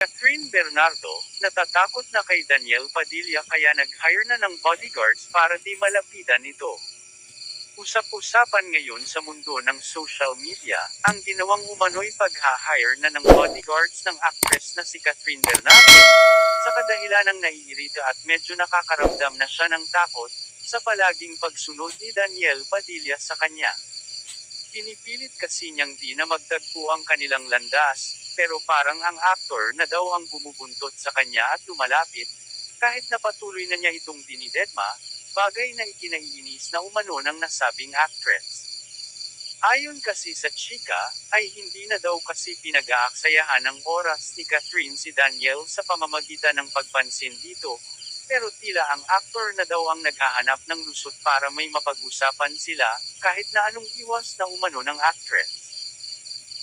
Catherine Bernardo, natatakot na kay Daniel Padilla kaya nag-hire na ng bodyguards para di malapitan ito. Usap-usapan ngayon sa mundo ng social media, ang ginawang umano'y pag-hire na ng bodyguards ng actress na si Catherine Bernardo, sa kadahilanang naiirita at medyo nakakaramdam na siya ng takot, sa palaging pagsunod ni Daniel Padilla sa kanya. Pinipilit kasi niyang di na magtagpo ang kanilang landas, pero parang ang aktor na daw ang bumubuntot sa kanya at lumalapit, kahit na patuloy na niya itong dinidedma, bagay na ikinaiinis na umano ng nasabing actress. Ayon kasi sa chika, ay hindi na daw kasi pinag-aaksayahan ng oras ni Catherine si Daniel sa pamamagitan ng pagpansin dito, pero tila ang aktor na daw ang naghahanap ng lusot para may mapag-usapan sila, kahit na anong iwas na umano ng actress.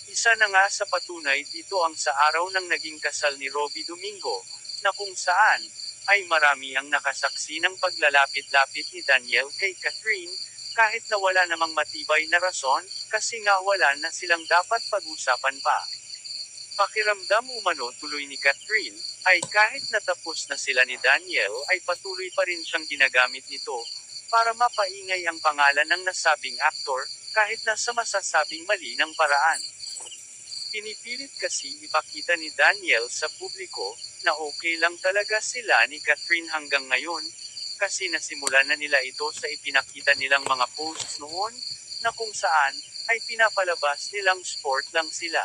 Isa na nga sa patunay dito ang sa araw ng naging kasal ni Robby Domingo, na kung saan, ay marami ang nakasaksi ng paglalapit-lapit ni Daniel kay Catherine, kahit na wala namang matibay na rason, kasi nga wala na silang dapat pag-usapan pa. Pakiramdam umano tuloy ni Catherine, ay kahit natapos na sila ni Daniel ay patuloy pa rin siyang ginagamit nito, para mapaingay ang pangalan ng nasabing aktor, kahit na sa masasabing mali ng paraan. Pinipilit kasi ipakita ni Daniel sa publiko, na okay lang talaga sila ni Catherine hanggang ngayon, kasi nasimulan na nila ito sa ipinakita nilang mga posts noon, na kung saan, ay pinapalabas nilang sport lang sila.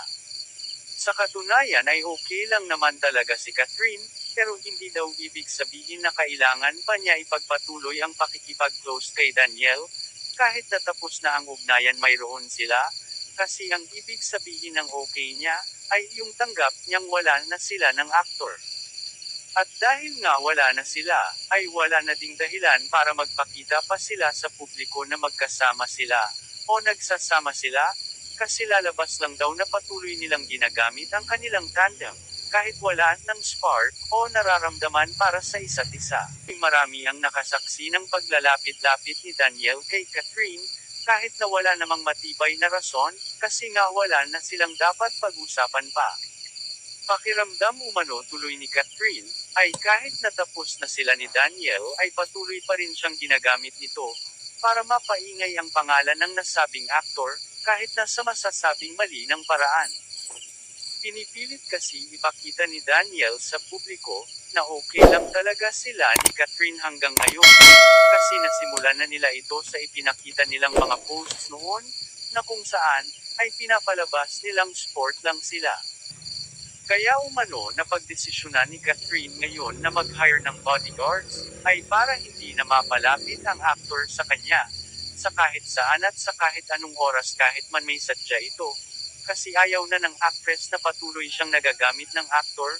Sa katunayan ay okay lang naman talaga si Catherine, pero hindi daw ibig sabihin na kailangan pa niya ipagpatuloy ang pakikipag-close kay Daniel, kahit natapos na ang ugnayan mayroon sila, kasi ang ibig sabihin ng okay niya, ay yung tanggap niyang wala na sila ng aktor. At dahil nga wala na sila, ay wala na ding dahilan para magpakita pa sila sa publiko na magkasama sila, o nagsasama sila, kasi lalabas lang daw na patuloy nilang ginagamit ang kanilang tandem, kahit wala ng spark, o nararamdaman para sa isa't isa. Marami ang nakasaksi ng paglalapit-lapit ni Daniel kay Catherine, kahit na wala namang matibay na rason, kasi nga wala na silang dapat pag-usapan pa. Pakiramdam umano tuloy ni Catherine, ay kahit natapos na sila ni Daniel ay patuloy pa rin siyang ginagamit nito, para mapaingay ang pangalan ng nasabing aktor, kahit na sa masasabing mali ng paraan. Pinipilit kasi ipakita ni Daniel sa publiko, na okay lang talaga sila ni Catherine hanggang ngayon, kasi nasimulan na nila ito sa ipinakita nilang mga posts noon, na kung saan, ay pinapalabas nilang sport lang sila. Kaya umano na pagdesisyonan ni Catherine ngayon na mag-hire ng bodyguards, ay para hindi na mapalapit ang aktor sa kanya, sa kahit saan at sa kahit anong oras kahit man may sadya ito, kasi ayaw na ng actress na patuloy siyang nagagamit ng aktor,